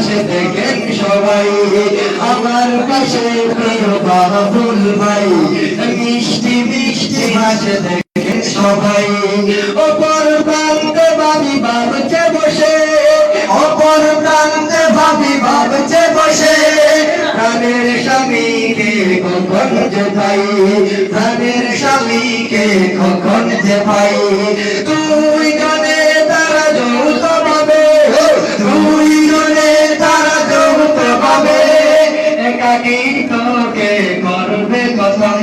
পাশে দেখেন সবাই, আমার পাশে প্রিয় বাবুল ভাই, মিষ্টি মিষ্টি হাসে দেখেন সবাই। অপর প্রান্তে ভাবি ভাবছে বসে, অপর প্রান্তে ভাবি ভাবছে বসে, প্রাণের স্বামীকে কখন যে পাই, প্রাণের স্বামীকে কখন যে পাই। তুই জনে তারা যৌথ পাবে, তুই জনে তারা যৌথ পাবে, একাকী তোকে করবে কসম,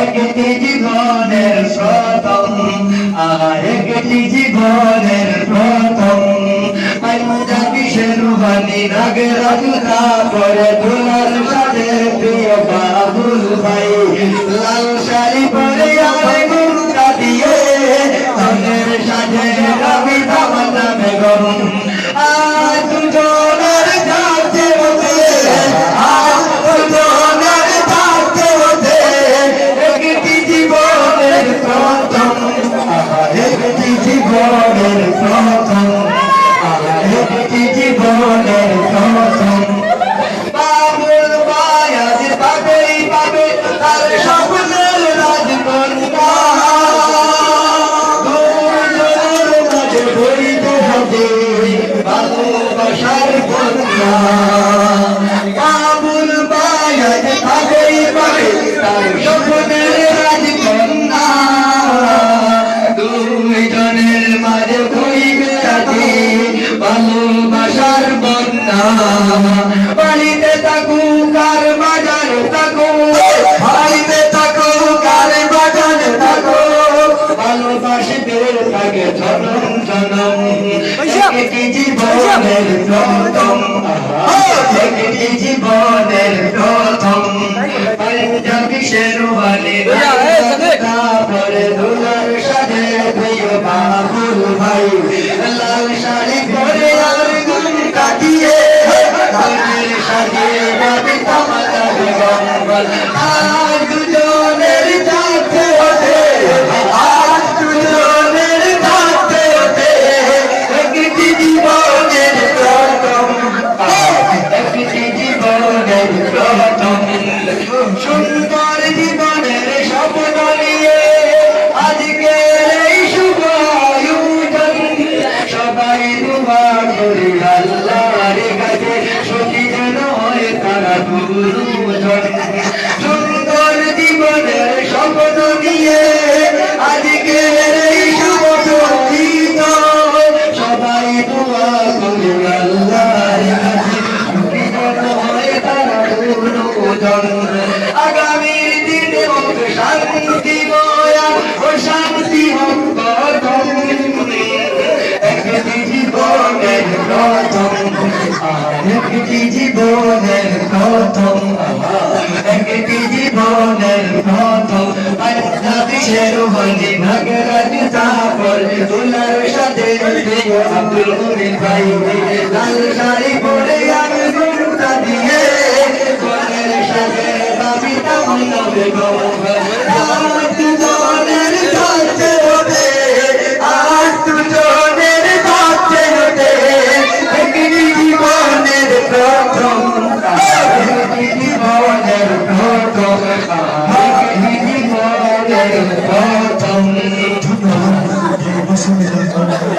একটি জীবনের প্রথম, একটি জীবনের প্রথম। পাঞ্জাবি শেরওয়ানি রাগে রাজুদা পরে দুলার সাথে প্রিয় বাবুল ভাই, লাল শাড়ি পরে আরে ঘুমটা দিয়ে, ধনের সাথে রবি ধামার নামে গরম। আজ দুজনের থাকতে হতে, আজ দুজনের থাকতে হতে, একটি জীবনের প্রথম, একটি জীবনের প্রথম, একটি জীবনের প্রথম। বাবুল ভাই আজ পাবেই পাবে তার স্বপ্নের রাজকন্যা, দুজনের মাঝে বইতে হবে ভালোবাসার বন্যা। বাবুল ভাই আজ পাবেই পাবে তার স্বপ্নের রাজকন্যা, দুজনের মাঝে বইতে হবে ভালোবাসার বন্যা। বাড়িতে থাকুক আর বাজারে থাকুক, বাড়িতে থাকুক আর বাজারে থাকুক, ভালোবাসতে থাকে জনম জনম, একটি জীবনের প্রথম, একটি জীবনের প্রথম। পাঞ্জাবি শেরওয়ানি তারপরে দুলার সাথে প্রিয় বাবুল ভাই, লাল শাড়ি পরে আর ঘুমটা দিয়ে, ধনের সাথে রবি ধামার বেগম। আজ দুজনের থাকতে হতে, আজ দুজনের থাকতে হতে, একটি জীবনের প্রথম, একটি জীবনের প্রথম। সুন্দর জীবনের স্বপ্ন নিয়ে আজকের এই শুভ আয়োজন, সবাই দোয়া করি আল্লাহর কাছে সুখী যেন হয় তারা দুজন। সুন্দর জীবনের স্বপ্ন নিয়ে আজকের এই শুভ সঙ্গীত, সবাই দোয়া করি আল্লাহর কাছে সুখী যেন হয় তারা দুজন। আগামীর দিনে হোক শান্তিময় ও শান্তি হোক প্রথম, একটি জীবনের প্রথম, একটি জীবনের প্রথম, একটি জীবনের প্রথম। পাঞ্জাবি শেরওয়ানি নাগরাজ তারপর দুলার সাথে প্রিয় আব্দুল মুমিন ভাই, লাল শাড়ি পরে আমি ঘুমটা দিয়ে, ধনের সাথে রবি ধামার বেগম। আজ দুজনের থাকতে হবে, আজ দুজনের থাকতে হবে, একটি জীবনের প্রথম, একটি জীবনের প্রথম, একটি জীবনের প্রথম। অসংখ্য ধন্যবাদ।